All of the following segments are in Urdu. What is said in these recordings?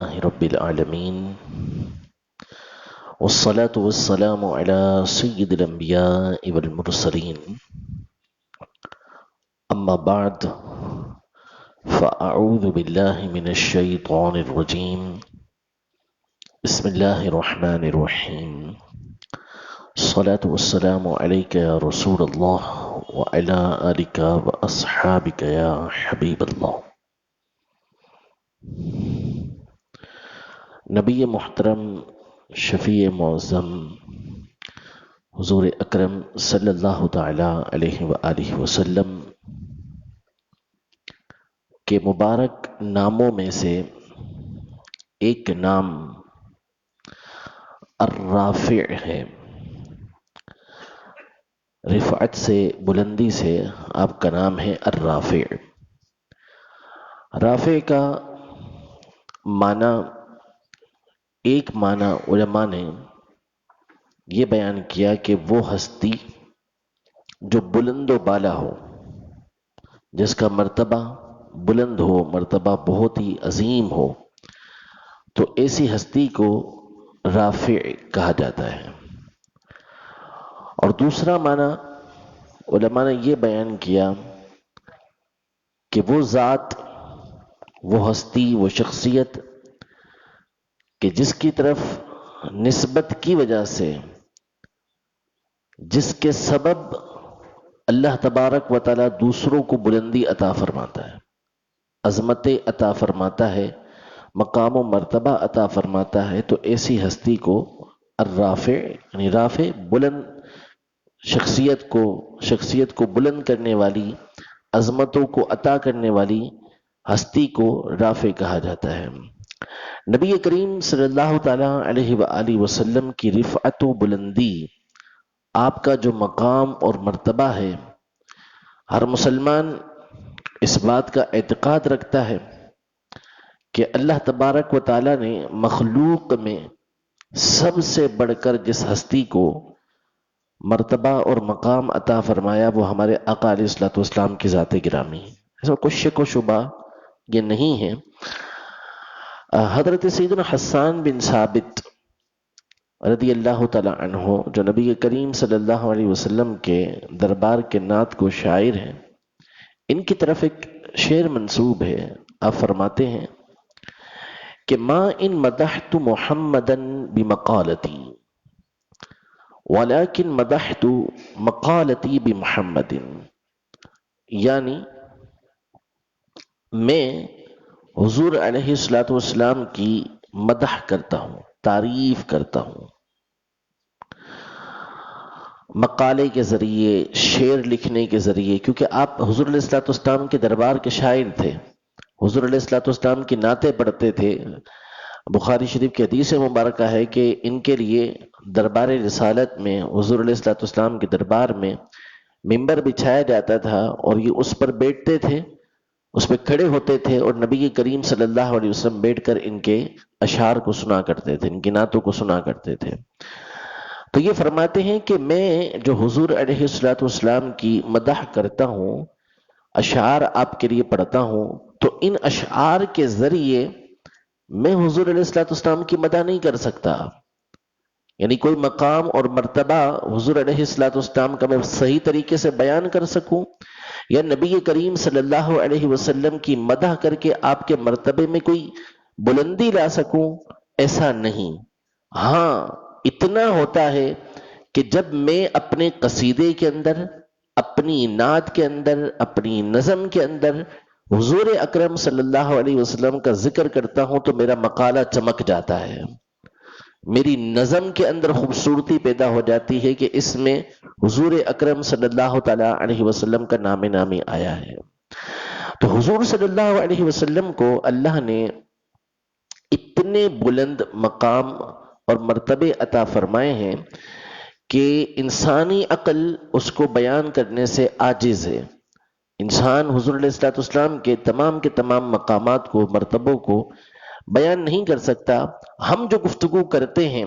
رب العالمين والصلاة والسلام على سيد الأنبياء والمرسلين أما بعد فأعوذ بالله من الشيطان الرجيم بسم الله الرحمن الرحيم الصلاة والسلام عليك يا رسول الله وعلى آلك وأصحابك يا حبيب الله. نبی محترم شفیع معظم حضور اکرم صلی اللہ تعالی علیہ وآلہ وسلم کے مبارک ناموں میں سے ایک نام الرافع ہے. رفعت سے، بلندی سے آپ کا نام ہے الرافع. رافع کا معنی، ایک معنی علماء نے یہ بیان کیا کہ وہ ہستی جو بلند و بالا ہو، جس کا مرتبہ بلند ہو، مرتبہ بہت ہی عظیم ہو، تو ایسی ہستی کو رافع کہا جاتا ہے. اور دوسرا معنی علماء نے یہ بیان کیا کہ وہ ذات، وہ ہستی، وہ شخصیت کہ جس کی طرف نسبت کی وجہ سے، جس کے سبب اللہ تبارک و تعالی دوسروں کو بلندی عطا فرماتا ہے، عظمت عطا فرماتا ہے، مقام و مرتبہ عطا فرماتا ہے، تو ایسی ہستی کو الرافع یعنی رافع، بلند شخصیت کو بلند کرنے والی، عظمتوں کو عطا کرنے والی ہستی کو رافع کہا جاتا ہے. نبی کریم صلی اللہ تعالی علیہ وآلہ وسلم کی رفعت و بلندی، آپ کا جو مقام اور مرتبہ ہے، ہر مسلمان اس بات کا اعتقاد رکھتا ہے کہ اللہ تبارک و تعالی نے مخلوق میں سب سے بڑھ کر جس ہستی کو مرتبہ اور مقام عطا فرمایا وہ ہمارے آقا علیہ الصلوۃ والسلام کی ذات گرامی ہے. ایسا کوئی شک و شبہ یہ نہیں ہے. حضرت سیدنا حسان بن ثابت رضی اللہ تعالی عنہ، جو نبی کریم صلی اللہ علیہ وسلم کے دربار کے نعت کو شاعر ہیں، ان کی طرف ایک شعر منسوب ہے. آپ فرماتے ہیں کہ ما ان مدحت محمدا بمقالتی ولیکن مدحت مقالتی بمحمد. یعنی میں حضور علیہ الصلوۃ والسلام کی مدح کرتا ہوں، تعریف کرتا ہوں، مقالے کے ذریعے، شعر لکھنے کے ذریعے، کیونکہ آپ حضور علیہ الصلوۃ والسلام کے دربار کے شاعر تھے، حضور علیہ الصلوۃ والسلام کی نعتیں پڑھتے تھے. بخاری شریف کی حدیث مبارکہ ہے کہ ان کے لیے دربار رسالت میں، حضور علیہ الصلوۃ والسلام کے دربار میں ممبر بچھایا جاتا تھا اور یہ اس پر بیٹھتے تھے، اس پہ کھڑے ہوتے تھے، اور نبی کریم صلی اللہ علیہ وسلم بیٹھ کر ان کے اشعار کو سنا کرتے تھے، ان کی نعتوں کو سنا کرتے تھے. تو یہ فرماتے ہیں کہ میں جو حضور علیہ الصلوۃ والسلام کی مدح کرتا ہوں، اشعار آپ کے لیے پڑھتا ہوں، تو ان اشعار کے ذریعے میں حضور علیہ الصلوۃ والسلام کی مدح نہیں کر سکتا. یعنی کوئی مقام اور مرتبہ حضور علیہ الصلوۃ والسلام کا میں صحیح طریقے سے بیان کر سکوں، یا نبی کریم صلی اللہ علیہ وسلم کی مدح کر کے آپ کے مرتبے میں کوئی بلندی لا سکوں، ایسا نہیں. ہاں اتنا ہوتا ہے کہ جب میں اپنے قصیدے کے اندر، اپنی نعت کے اندر، اپنی نظم کے اندر حضور اکرم صلی اللہ علیہ وسلم کا ذکر کرتا ہوں تو میرا مقالہ چمک جاتا ہے، میری نظم کے اندر خوبصورتی پیدا ہو جاتی ہے کہ اس میں حضور اکرم صلی اللہ تعالی علیہ وسلم کا نام نامی آیا ہے. تو حضور صلی اللہ علیہ وسلم کو اللہ نے اتنے بلند مقام اور مرتبے عطا فرمائے ہیں کہ انسانی عقل اس کو بیان کرنے سے عاجز ہے. انسان حضور علیہ الصلوۃ والسلام کے تمام مقامات کو، مرتبوں کو بیان نہیں کر سکتا. ہم جو گفتگو کرتے ہیں،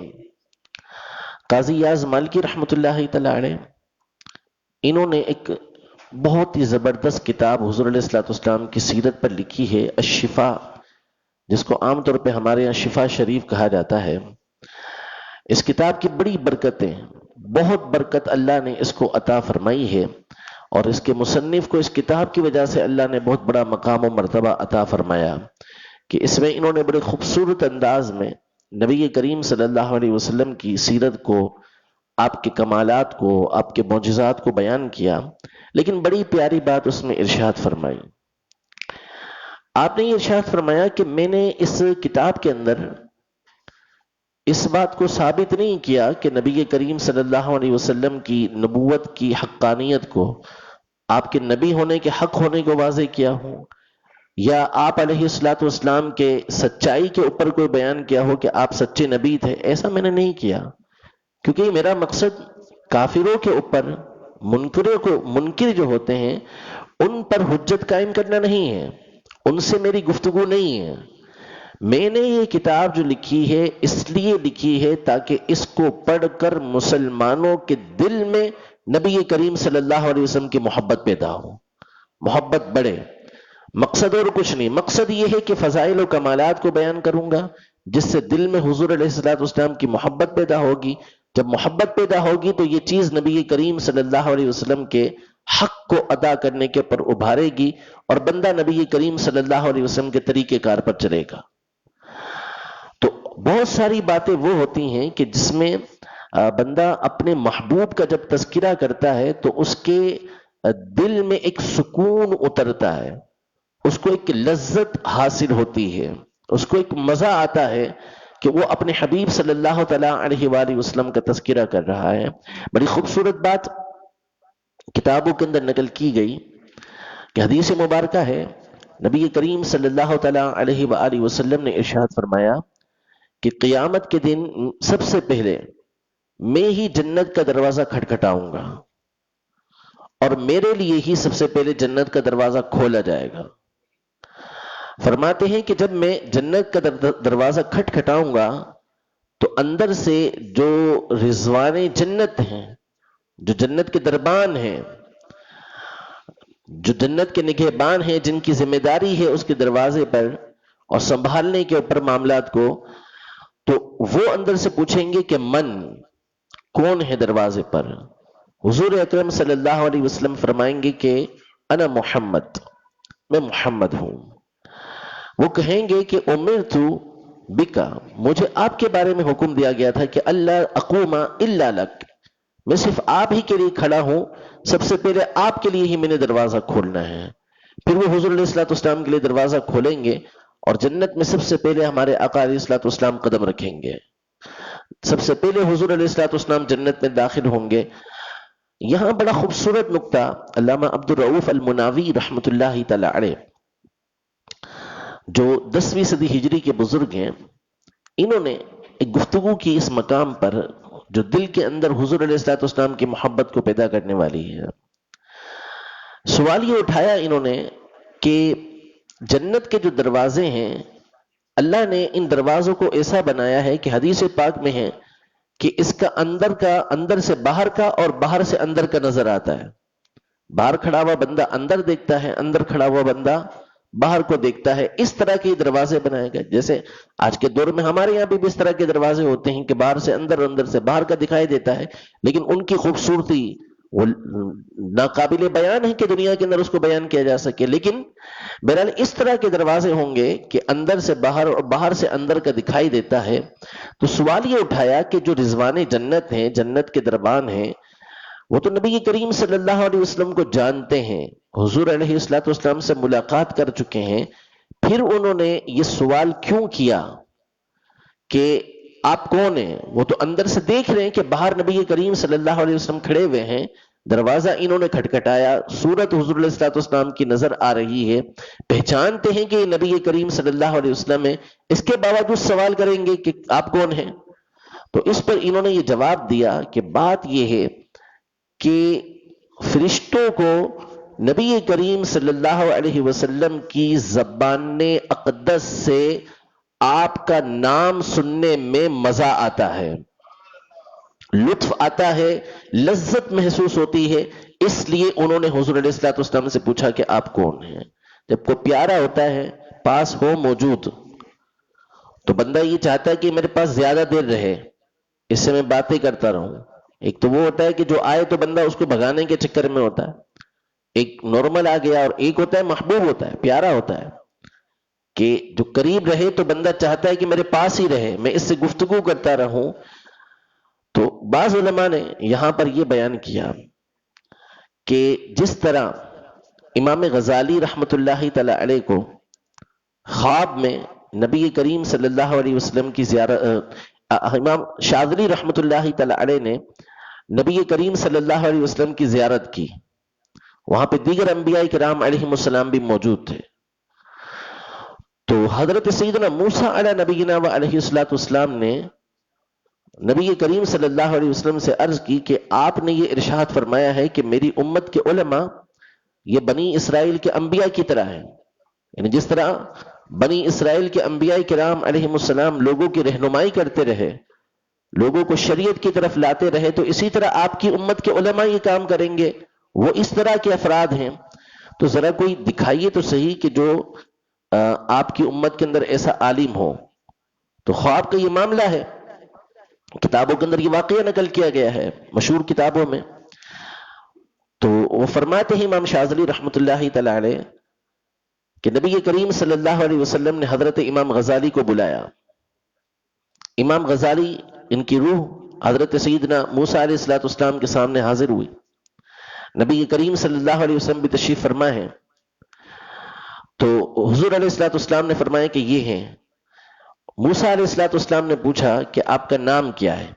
قاضی یاز مالکی رحمۃ اللہ تعالی علیہ، انہوں نے ایک بہت ہی زبردست کتاب حضور علیہ الصلوۃ والسلام کی سیرت پر لکھی ہے، الشفا جس کو عام طور پہ ہمارے یہاں شفا شریف کہا جاتا ہے، اس کتاب کی بڑی برکتیں، بہت برکت اللہ نے اس کو عطا فرمائی ہے، اور اس کے مصنف کو اس کتاب کی وجہ سے اللہ نے بہت بڑا مقام و مرتبہ عطا فرمایا کہ اس میں انہوں نے بڑے خوبصورت انداز میں نبی کریم صلی اللہ علیہ وسلم کی سیرت کو، آپ کے کمالات کو، آپ کے معجزات کو بیان کیا، لیکن بڑی پیاری بات اس میں ارشاد فرمائی۔ آپ نے یہ ارشاد فرمایا کہ میں نے اس کتاب کے اندر اس بات کو ثابت نہیں کیا کہ نبی کریم صلی اللہ علیہ وسلم کی نبوت کی حقانیت کو، آپ کے نبی ہونے کے حق ہونے کو واضح کیا ہوں، یا آپ علیہ الصلوۃ والسلام کے سچائی کے اوپر کوئی بیان کیا ہو کہ آپ سچے نبی تھے، ایسا میں نے نہیں کیا، کیونکہ میرا مقصد کافروں کے اوپر، منکر جو ہوتے ہیں ان پر حجت قائم کرنا نہیں ہے، ان سے میری گفتگو نہیں ہے۔ میں نے یہ کتاب جو لکھی ہے اس لیے لکھی ہے تاکہ اس کو پڑھ کر مسلمانوں کے دل میں نبی کریم صلی اللہ علیہ وسلم کی محبت پیدا ہو، محبت بڑھے، مقصد اور کچھ نہیں۔ مقصد یہ ہے کہ فضائل و کمالات کو بیان کروں گا جس سے دل میں حضور علیہ الصلوۃ والسلام کی محبت پیدا ہوگی، جب محبت پیدا ہوگی تو یہ چیز نبی کریم صلی اللہ علیہ وسلم کے حق کو ادا کرنے کے پر ابھارے گی، اور بندہ نبی کریم صلی اللہ علیہ وسلم کے طریقے کار پر چلے گا۔ تو بہت ساری باتیں وہ ہوتی ہیں کہ جس میں بندہ اپنے محبوب کا جب تذکرہ کرتا ہے تو اس کے دل میں ایک سکون اترتا ہے، اس کو ایک لذت حاصل ہوتی ہے، اس کو ایک مزہ آتا ہے کہ وہ اپنے حبیب صلی اللہ تعالی علیہ وآلہ وسلم کا تذکرہ کر رہا ہے۔ بڑی خوبصورت بات کتابوں کے اندر نقل کی گئی کہ حدیث مبارکہ ہے، نبی کریم صلی اللہ تعالی علیہ وآلہ وسلم نے ارشاد فرمایا کہ قیامت کے دن سب سے پہلے میں ہی جنت کا دروازہ کھٹکھٹاؤں گا، اور میرے لیے ہی سب سے پہلے جنت کا دروازہ کھولا جائے گا۔ فرماتے ہیں کہ جب میں جنت کا دروازہ کھٹکھٹاؤں گا تو اندر سے جو رضوان جنت ہیں، جو جنت کے دربان ہیں، جو جنت کے نگہبان ہیں، جن کی ذمہ داری ہے اس کے دروازے پر اور سنبھالنے کے اوپر معاملات کو، تو وہ اندر سے پوچھیں گے کہ کون ہے دروازے پر؟ حضور اکرم صلی اللہ علیہ وسلم فرمائیں گے کہ انا محمد، میں محمد ہوں۔ وہ کہیں گے کہ امرت بکا، مجھے آپ کے بارے میں حکم دیا گیا تھا کہ اللہ اقوم الا لک، میں صرف آپ ہی کے لیے کھڑا ہوں، سب سے پہلے آپ کے لیے ہی میں نے دروازہ کھولنا ہے۔ پھر وہ حضور علیہ الصلوۃ والسلام کے لیے دروازہ کھولیں گے اور جنت میں سب سے پہلے ہمارے آقا علیہ الصلوۃ والسلام قدم رکھیں گے، سب سے پہلے حضور علیہ الصلوۃ والسلام جنت میں داخل ہوں گے۔ یہاں بڑا خوبصورت نقطہ علامہ عبد الرؤف المناوی رحمۃ اللہ تعالی علیہ، جو 10ویں صدی ہجری کے بزرگ ہیں، انہوں نے ایک گفتگو کی اس مقام پر جو دل کے اندر حضور علیہ الصلوۃ والسلام کی محبت کو پیدا کرنے والی ہے۔ سوال یہ اٹھایا انہوں نے کہ جنت کے جو دروازے ہیں، اللہ نے ان دروازوں کو ایسا بنایا ہے کہ حدیث پاک میں ہے کہ اس کا اندر سے باہر کا اور باہر سے اندر کا نظر آتا ہے۔ باہر کھڑا ہوا بندہ اندر دیکھتا ہے، اندر کھڑا ہوا بندہ باہر کو دیکھتا ہے۔ اس طرح کے دروازے بنائے گئے، جیسے آج کے دور میں ہمارے یہاں بھی اس طرح کے دروازے ہوتے ہیں کہ باہر سے اندر اور اندر سے باہر کا دکھائی دیتا ہے، لیکن ان کی خوبصورتی وہ ناقابل بیان ہے کہ دنیا کے اندر اس کو بیان کیا جا سکے۔ لیکن بہرحال اس طرح کے دروازے ہوں گے کہ اندر سے باہر اور باہر سے اندر کا دکھائی دیتا ہے۔ تو سوال یہ اٹھایا کہ جو رضوان جنت ہیں، جنت کے دربان ہیں، وہ تو نبی کریم صلی اللہ علیہ وسلم کو جانتے ہیں، حضور علیہ الصلوۃ والسلام سے ملاقات کر چکے ہیں، پھر انہوں نے یہ سوال کیوں کیا کہ آپ کون ہیں؟ وہ تو اندر سے دیکھ رہے ہیں کہ باہر نبی کریم صلی اللہ علیہ وسلم کھڑے ہوئے ہیں، دروازہ انہوں نے کھٹکھٹایا، صورت حضور علیہ الصلوۃ والسلام کی نظر آ رہی ہے، پہچانتے ہیں کہ یہ نبی کریم صلی اللہ علیہ وسلم ہے، اس کے باوجود سوال کریں گے کہ آپ کون ہیں؟ تو اس پر انہوں نے یہ جواب دیا کہ بات یہ ہے کہ فرشتوں کو نبی کریم صلی اللہ علیہ وسلم کی زبان اقدس سے آپ کا نام سننے میں مزہ آتا ہے، لطف آتا ہے، لذت محسوس ہوتی ہے، اس لیے انہوں نے حضور علیہ الصلوۃ والسلام سے پوچھا کہ آپ کون ہیں۔ جب کوئی پیارا ہوتا ہے، پاس ہو موجود، تو بندہ یہ چاہتا ہے کہ میرے پاس زیادہ دیر رہے، اس سے میں باتیں کرتا رہوں. ایک تو وہ ہوتا ہے کہ جو آئے تو بندہ اس کو بھگانے کے چکر میں ہوتا ہے، ایک نارمل آ گیا، اور ایک ہوتا ہے محبوب ہوتا ہے، پیارا ہوتا ہے کہ جو قریب رہے تو بندہ چاہتا ہے کہ میرے پاس ہی رہے، میں اس سے گفتگو کرتا رہوں. تو بعض علماء نے یہاں پر یہ بیان کیا کہ جس طرح امام غزالی رحمت اللہ تعالی علیہ کو خواب میں نبی کریم صلی اللہ علیہ وسلم کی زیارت، امام شاذلی رحمت اللہ تعالی علیہ نے نبی کریم صلی اللہ علیہ وسلم کی زیارت کی، وہاں پہ دیگر انبیاء کرام علیہ السلام بھی موجود تھے. تو حضرت سیدنا موسیٰ علیہ نبینا و علیہ الصلوۃ والسلام نے نبی کریم صلی اللہ علیہ وسلم سے عرض کی کہ آپ نے یہ ارشاد فرمایا ہے کہ میری امت کے علماء یہ بنی اسرائیل کے انبیاء کی طرح ہیں، یعنی جس طرح بنی اسرائیل کے انبیاء کرام علیہ السلام لوگوں کی رہنمائی کرتے رہے، لوگوں کو شریعت کی طرف لاتے رہے، تو اسی طرح آپ کی امت کے علماء یہ کام کریں گے. وہ اس طرح کے افراد ہیں. تو ذرا کوئی دکھائیے تو صحیح کہ جو آپ کی امت کے اندر ایسا عالم ہو. تو خواب کا یہ معاملہ ہے، کتابوں کے اندر یہ واقعہ نقل کیا گیا ہے، مشہور کتابوں میں. تو وہ فرماتے ہیں امام شاذلی رحمت اللہ تعالی علیہ کہ نبی کریم صلی اللہ علیہ وسلم نے حضرت امام غزالی کو بلایا. امام غزالی، ان کی روح حضرت سیدنا موسیٰ علیہ السلام کے سامنے حاضر ہوئی. نبی کریم صلی اللہ علیہ وسلم بھی تشریف فرما ہے. تو حضور علیہ السلام نے فرمایا کہ یہ ہیں. موسیٰ علیہ السلام نے پوچھا کہ آپ کا نام کیا ہے؟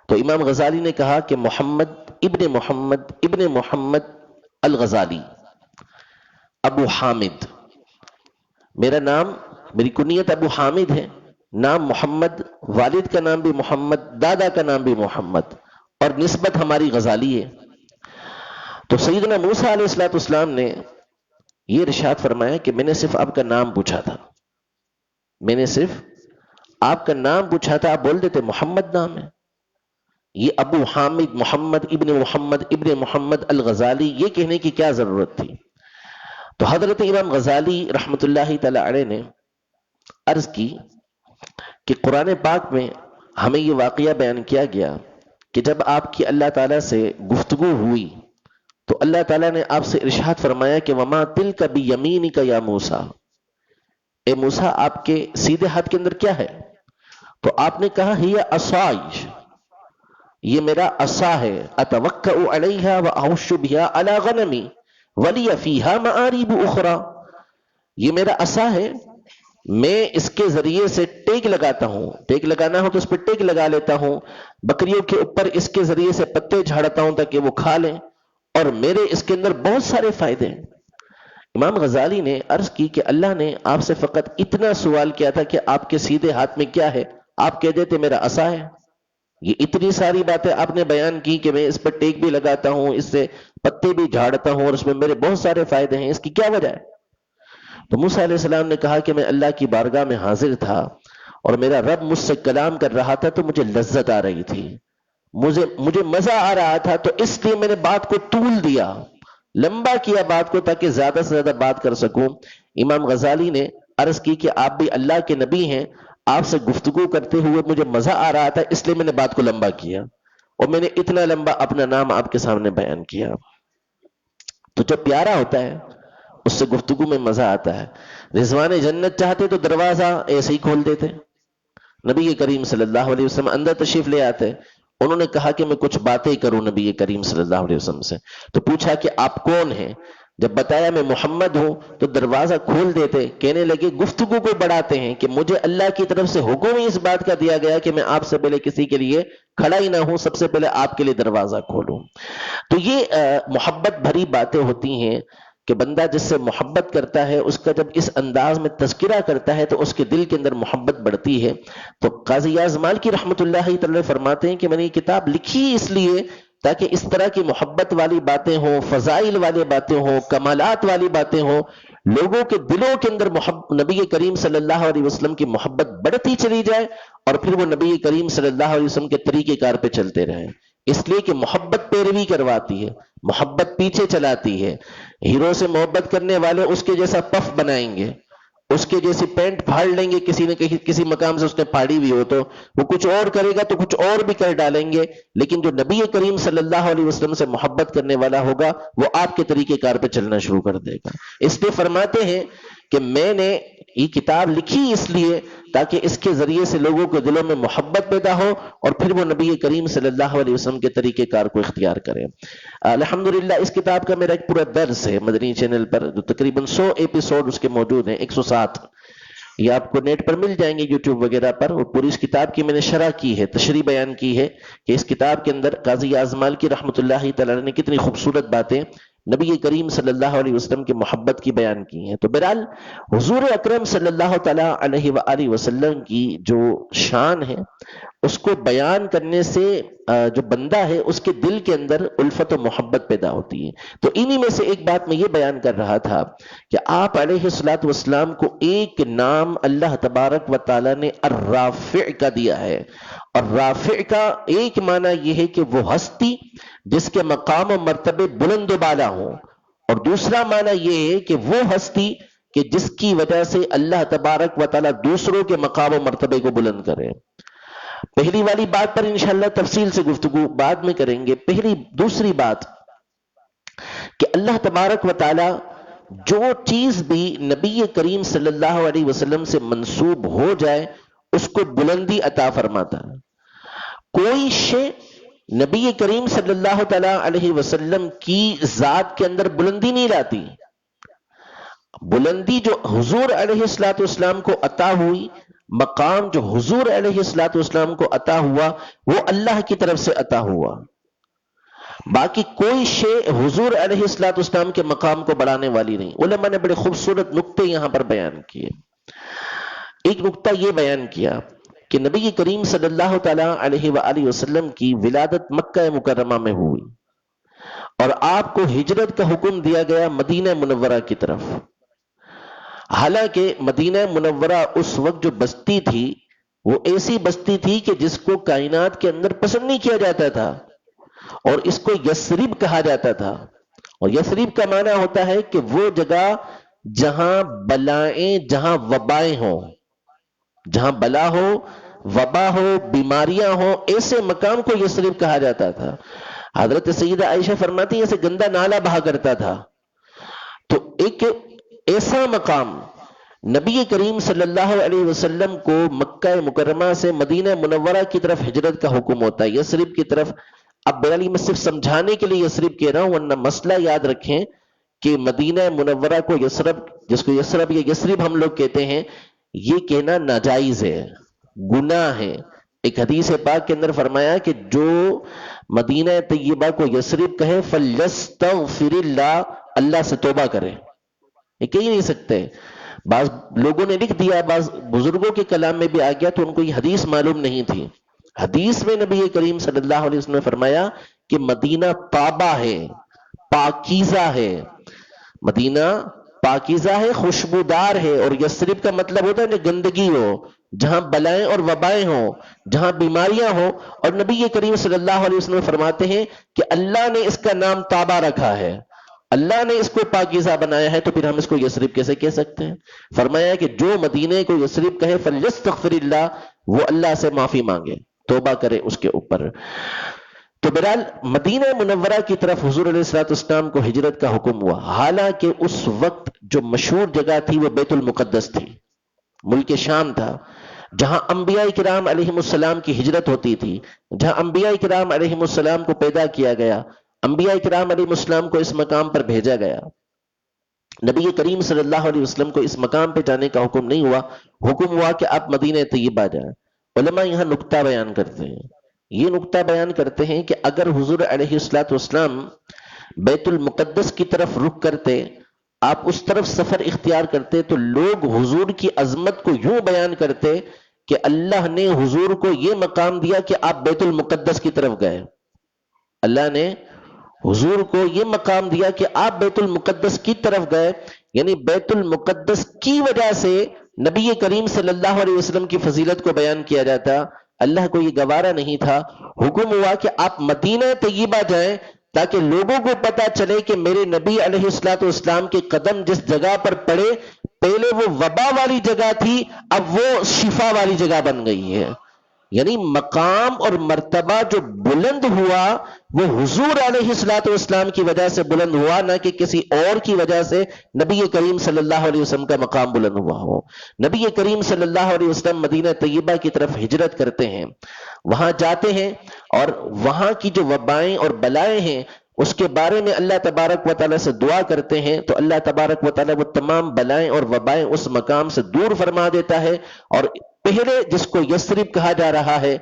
تو امام غزالی نے کہا کہ محمد ابن محمد الغزالی، ابو حامد. میرا نام، میری کنیت ابو حامد ہے، نام محمد، والد کا نام بھی محمد، دادا کا نام بھی محمد، اور نسبت ہماری غزالی ہے. تو سیدنا موسیٰ علیہ السلام نے یہ ارشاد فرمایا کہ میں نے صرف آپ کا نام پوچھا تھا، میں نے صرف آپ کا نام پوچھا تھا، آپ بول دیتے محمد نام ہے. یہ ابو حامد محمد ابن محمد الغزالی یہ کہنے کی کیا ضرورت تھی؟ تو حضرت امام غزالی رحمت اللہ تعالی علیہ نے عرض کی کہ قرآن پاک میں ہمیں یہ واقعہ بیان کیا گیا کہ جب آپ کی اللہ تعالیٰ سے گفتگو ہوئی تو اللہ تعالیٰ نے آپ سے ارشاد فرمایا کہ وما تلک بیمینک یا موسیٰ، اے موسیٰ آپ کے سیدھے ہاتھ کے اندر کیا ہے؟ تو آپ نے کہا ہی عصائی، یہ میرا عصا ہے، اتوکأ علیہا واحش بہا علی غنمی ولی فیہا معاریب اخرى، یہ میرا عصا ہے، میں اس کے ذریعے سے ٹیک لگاتا ہوں، ٹیک لگانا ہو تو اس پہ ٹیک لگا لیتا ہوں، بکریوں کے اوپر اس کے ذریعے سے پتے جھاڑتا ہوں تاکہ وہ کھا لیں، اور میرے اس کے اندر بہت سارے فائدے ہیں. امام غزالی نے عرض کی کہ اللہ نے آپ سے فقط اتنا سوال کیا تھا کہ آپ کے سیدھے ہاتھ میں کیا ہے؟ آپ کہہ دیتے میرا عصا ہے. یہ اتنی ساری باتیں آپ نے بیان کی کہ میں اس پر ٹیک بھی لگاتا ہوں، اس سے پتے بھی جھاڑتا ہوں، اور اس میں میرے بہت سارے فائدے ہیں، اس کی کیا وجہ ہے؟ تو موسیٰ علیہ السلام نے کہا کہ میں اللہ کی بارگاہ میں حاضر تھا اور میرا رب مجھ سے کلام کر رہا تھا تو مجھے لذت آ رہی تھی، مجھے مزہ آ رہا تھا، تو اس لیے میں نے بات کو طول دیا، لمبا کیا بات کو تاکہ زیادہ سے زیادہ بات کر سکوں. امام غزالی نے عرض کی کہ آپ بھی اللہ کے نبی ہیں، آپ سے گفتگو کرتے ہوئے مجھے مزہ آ رہا تھا، اس لیے میں نے بات کو لمبا کیا اور میں نے اتنا لمبا اپنا نام آپ کے سامنے بیان کیا. تو جو پیارا ہوتا ہے اس سے گفتگو میں مزہ آتا ہے. رضوان جنت چاہتے تو دروازہ ایسے ہی کھول دیتے. نبی کریم صلی اللہ علیہ وسلم اندر تشریف لے آتے، انہوں نے کہا کہ میں کچھ باتیں کروں نبی کریم صلی اللہ علیہ وسلم سے. تو پوچھا کہ آپ کون ہیں؟ جب بتایا میں محمد ہوں تو دروازہ کھول دیتے. کہنے لگے گفتگو کو بڑھاتے ہیں کہ مجھے اللہ کی طرف سے حکم ہی اس بات کا دیا گیا کہ میں آپ سے پہلے کسی کے لیے کھڑا ہی نہ ہوں، سب سے پہلے آپ کے لیے دروازہ کھولوں. تو یہ محبت بھری باتیں ہوتی ہیں کہ بندہ جس سے محبت کرتا ہے اس کا جب اس انداز میں تذکرہ کرتا ہے تو اس کے دل کے اندر محبت بڑھتی ہے. تو قاضی یاز مالکی رحمت اللہ تعالی فرماتے ہیں کہ میں نے یہ کتاب لکھی اس لیے تاکہ اس طرح کی محبت والی باتیں ہوں، فضائل والی باتیں ہوں، کمالات والی باتیں ہوں، لوگوں کے دلوں کے اندر نبی کریم صلی اللہ علیہ وسلم کی محبت بڑھتی چلی جائے اور پھر وہ نبی کریم صلی اللہ علیہ وسلم کے طریقے کار پہ چلتے رہیں. اس لیے کہ محبت پیروی کرواتی ہے، محبت پیچھے چلاتی ہے. ہیرو سے محبت کرنے والے اس کے جیسا پف بنائیں گے اس کے جیسی پینٹ پھاڑ لیں گے، کسی نے کسی مقام سے اس نے پھاڑی ہوئی ہو تو وہ کچھ اور کرے گا تو کچھ اور بھی کر ڈالیں گے، لیکن جو نبی کریم صلی اللہ علیہ وسلم سے محبت کرنے والا ہوگا وہ آپ کے طریقے کار پہ چلنا شروع کر دے گا۔ اس لیے فرماتے ہیں کہ میں نے یہ کتاب لکھی اس لیے تاکہ اس کے ذریعے سے لوگوں کے دلوں میں محبت پیدا ہو اور پھر وہ نبی کریم صلی اللہ علیہ وسلم کے طریقے کار کو اختیار کریں۔ الحمدللہ اس کتاب کا میرا ایک پورا درس ہے مدنی چینل پر، جو تقریباً 100 ایپیسوڈ اس کے موجود ہیں، 107، یہ آپ کو نیٹ پر مل جائیں گے یوٹیوب وغیرہ پر۔ اور پوری اس کتاب کی میں نے شرح کی ہے، تشریح بیان کی ہے کہ اس کتاب کے اندر قاضی اعظم مالکی رحمۃ اللہ تعالی نے کتنی خوبصورت باتیں نبی کریم صلی اللہ علیہ وسلم کی محبت کی بیان کی ہیں۔ تو بہرحال حضور اکرم صلی اللہ تعالی علیہ وآلہ وسلم کی جو شان ہے اس کو بیان کرنے سے جو بندہ ہے اس کے دل کے اندر الفت و محبت پیدا ہوتی ہے۔ تو انہی میں سے ایک بات میں یہ بیان کر رہا تھا کہ آپ علیہ الصلوۃ والسلام کو ایک نام اللہ تبارک و تعالی نے الرافع کا دیا ہے، اور رافع کا ایک معنی یہ ہے کہ وہ ہستی جس کے مقام و مرتبے بلند و بالا ہوں، اور دوسرا معنی یہ ہے کہ وہ ہستی کہ جس کی وجہ سے اللہ تبارک و تعالی دوسروں کے مقام و مرتبے کو بلند کرے۔ پہلی والی بات پر انشاءاللہ تفصیل سے گفتگو بعد میں کریں گے۔ دوسری بات کہ اللہ تبارک و تعالی جو چیز بھی نبی کریم صلی اللہ علیہ وسلم سے منسوب ہو جائے اس کو بلندی عطا فرماتا ہے۔ کوئی شے نبی کریم صلی اللہ تعالی علیہ وسلم کی ذات کے اندر بلندی نہیں لاتی۔ بلندی جو حضور علیہ الصلوۃ والسلام کو عطا ہوئی، مقام جو حضور علیہ الصلوۃ والسلام کو عطا ہوا وہ اللہ کی طرف سے عطا ہوا۔ باقی کوئی شے حضور علیہ الصلوۃ والسلام کے مقام کو بڑھانے والی نہیں۔ علماء نے بڑے خوبصورت نقطے یہاں پر بیان کیے۔ ایک نقطہ یہ بیان کیا کہ نبی کریم صلی اللہ تعالی علیہ وآلہ وسلم کی ولادت مکہ مکرمہ میں ہوئی اور آپ کو ہجرت کا حکم دیا گیا مدینہ منورہ کی طرف۔ حالانکہ مدینہ منورہ اس وقت جو بستی تھی وہ ایسی بستی تھی کہ جس کو کائنات کے اندر پسند نہیں کیا جاتا تھا، اور اس کو یثرب کہا جاتا تھا۔ اور یثرب کا معنی ہوتا ہے کہ وہ جگہ جہاں بلائیں، جہاں وبائیں ہوں، جہاں بلا ہو، وبا ہو، بیماریاں ہوں، ایسے مقام کو یثرب کہا جاتا تھا۔ حضرت سیدہ عائشہ فرماتی ہیں ایسے گندا نالا بہا کرتا تھا۔ تو ایک ایسا مقام نبی کریم صلی اللہ علیہ وسلم کو مکہ مکرمہ سے مدینہ منورہ کی طرف ہجرت کا حکم ہوتا ہے، یثرب کی طرف۔ اب بہرحال میں صرف سمجھانے کے لیے یثرب کہہ رہا ہوں، ورنہ مسئلہ یاد رکھیں کہ مدینہ منورہ کو یثرب، جس کو یثرب یا یثرب ہم لوگ کہتے ہیں، یہ کہنا ناجائز ہے، گناہ ہے۔ ایک حدیث پاک کے اندر فرمایا کہ جو مدینہ طیبہ کو یثرب کہے فلیستغفر اللہ، اللہ سے توبہ کرے۔ یہ کہہ نہیں سکتے۔ بعض لوگوں نے لکھ دیا، بعض بزرگوں کے کلام میں بھی آ گیا تو ان کو یہ حدیث معلوم نہیں تھی۔ حدیث میں نبی کریم صلی اللہ علیہ وسلم نے فرمایا کہ مدینہ طابہ ہے، پاکیزہ ہے، مدینہ پاکیزہ ہے، خوشبودار ہے۔ اور یثرب کا مطلب ہوتا ہے کہ گندگی ہو، جہاں بلائیں اور وبائیں ہوں، جہاں بیماریاں ہوں۔ اور نبی کریم صلی اللہ علیہ وسلم فرماتے ہیں کہ اللہ نے اس کا نام طابہ رکھا ہے، اللہ نے اس کو پاکیزہ بنایا ہے، تو پھر ہم اس کو یثرب کیسے کہہ سکتے ہیں؟ فرمایا کہ جو مدینے کو یثرب کہے فلیستغفر اللہ، وہ اللہ سے معافی مانگے، توبہ کرے اس کے اوپر۔ تو بہرحال مدینہ منورہ کی طرف حضور علیہ الصلوۃ والسلام کو ہجرت کا حکم ہوا۔ حالانکہ اس وقت جو مشہور جگہ تھی وہ بیت المقدس تھی، ملک شام تھا، جہاں انبیاء کرام علیہم السلام کی ہجرت ہوتی تھی، جہاں انبیاء کرام علیہم السلام کو پیدا کیا گیا، انبیاء کرام علیہ السلام کو اس مقام پر بھیجا گیا۔ نبی کریم صلی اللہ علیہ وسلم کو اس مقام پہ جانے کا حکم نہیں ہوا، حکم ہوا کہ آپ مدینہ طیبہ جائیں۔ علماء یہاں نقطہ بیان کرتے ہیں، یہ نقطہ بیان کرتے ہیں کہ اگر حضور علیہ الصلوۃ والسلام بیت المقدس کی طرف رخ کرتے، آپ اس طرف سفر اختیار کرتے، تو لوگ حضور کی عظمت کو یوں بیان کرتے کہ اللہ نے حضور کو یہ مقام دیا کہ آپ بیت المقدس کی طرف گئے، اللہ نے حضور کو یہ مقام دیا کہ آپ بیت المقدس کی طرف گئے۔ یعنی بیت المقدس کی وجہ سے نبی کریم صلی اللہ علیہ وسلم کی فضیلت کو بیان کیا جاتا۔ اللہ کو یہ گوارا نہیں تھا، حکم ہوا کہ آپ مدینہ طیبہ جائیں تاکہ لوگوں کو پتا چلے کہ میرے نبی علیہ الصلوۃ والسلام کے قدم جس جگہ پر پڑے پہلے وہ وبا والی جگہ تھی، اب وہ شفا والی جگہ بن گئی ہے. یعنی مقام اور مرتبہ جو بلند ہوا وہ حضور علیہ الصلوۃ والسلام کی وجہ سے بلند ہوا، نہ کہ کسی اور کی وجہ سے نبی کریم صلی اللہ علیہ وسلم کا مقام بلند ہوا ہو. نبی کریم صلی اللہ علیہ وسلم مدینہ طیبہ کی طرف ہجرت کرتے ہیں، وہاں جاتے ہیں، اور وہاں کی جو وبائیں اور بلائیں ہیں اس کے بارے میں اللہ تبارک و تعالیٰ سے دعا کرتے ہیں، تو اللہ تبارک و تعالیٰ وہ تمام بلائیں اور وبائیں اس مقام سے دور فرما دیتا ہے. اور پہلے جس کو یثرب کہا جا رہا ہے،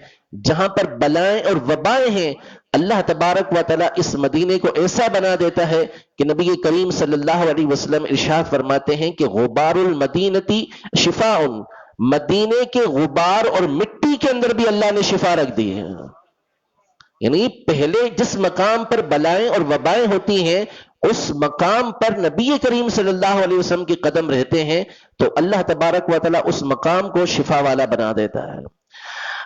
جہاں پر بلائیں اور وبائیں ہیں، اللہ تبارک و تعالیٰ اس مدینے کو ایسا بنا دیتا ہے کہ نبی کریم صلی اللہ علیہ وسلم ارشاد فرماتے ہیں کہ غبار المدینتی شفاء، مدینے کے غبار اور مٹی کے اندر بھی اللہ نے شفا رکھ دی ہے. یعنی پہلے جس مقام پر بلائیں اور وبائیں ہوتی ہیں اس مقام پر نبی کریم صلی اللہ علیہ وسلم کے قدم رہتے ہیں تو اللہ تبارک و تعالیٰ اس مقام کو شفا والا بنا دیتا ہے.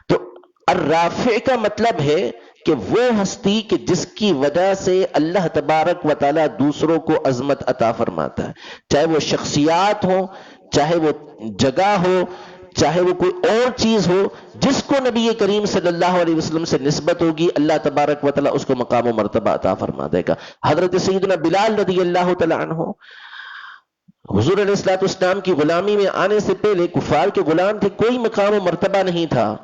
تو الرافع کا مطلب ہے کہ وہ ہستی کہ جس کی وجہ سے اللہ تبارک و تعالیٰ دوسروں کو عظمت عطا فرماتا ہے، چاہے وہ شخصیات ہو، چاہے وہ جگہ ہو، چاہے وہ کوئی اور چیز ہو، جس کو نبی کریم صلی اللہ علیہ وسلم سے نسبت ہوگی اللہ تبارک و تعالیٰ اس کو مقام و مرتبہ عطا فرما دے گا. حضرت سیدنا بلال رضی اللہ تعالیٰ عنہ حضور علیہ الصلوۃ والسلام کی غلامی میں آنے سے پہلے کفار کے غلام تھے، کوئی مقام و مرتبہ نہیں تھا،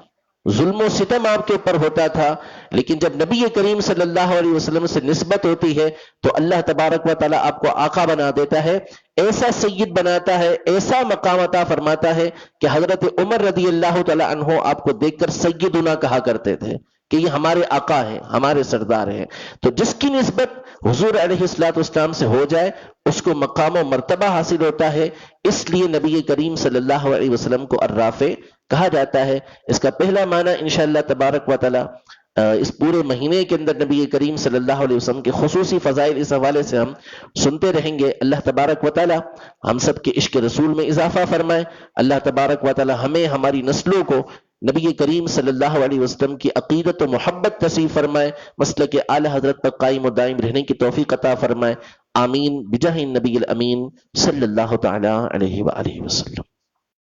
ظلم و ستم آپ کے اوپر ہوتا تھا. لیکن جب نبی کریم صلی اللہ علیہ وسلم سے نسبت ہوتی ہے تو اللہ تبارک و تعالیٰ آپ کو آقا بنا دیتا ہے، ایسا سید بناتا ہے، ایسا مقام عطا فرماتا ہے کہ حضرت عمر رضی اللہ تعالیٰ عنہ آپ کو دیکھ کر سیدنا کہا کرتے تھے کہ یہ ہمارے آقا ہیں، ہمارے سردار ہیں. تو جس کی نسبت حضور علیہ الصلوۃ والسلام سے ہو جائے اس کو مقام و مرتبہ حاصل ہوتا ہے. اس لیے نبی کریم صلی اللہ علیہ وسلم کو الرافع کہا جاتا ہے. اس کا پہلا معنی انشاءاللہ تبارک و تعالی اس پورے مہینے کے اندر نبی کریم صلی اللہ علیہ وسلم کے خصوصی فضائل اس حوالے سے ہم سنتے رہیں گے. اللہ تبارک و تعالی ہم سب کے عشق رسول میں اضافہ فرمائے. اللہ تبارک و تعالی ہمیں ہماری نسلوں کو نبی کریم صلی اللہ علیہ وسلم کی عقیدت و محبت نصیب فرمائے، مسلک اعلی حضرت پر قائم و دائم رہنے کی توفیق عطا فرمائے. آمین بجاہ النبی الامین صلی اللہ تعالی علیہ وآلہ وسلم.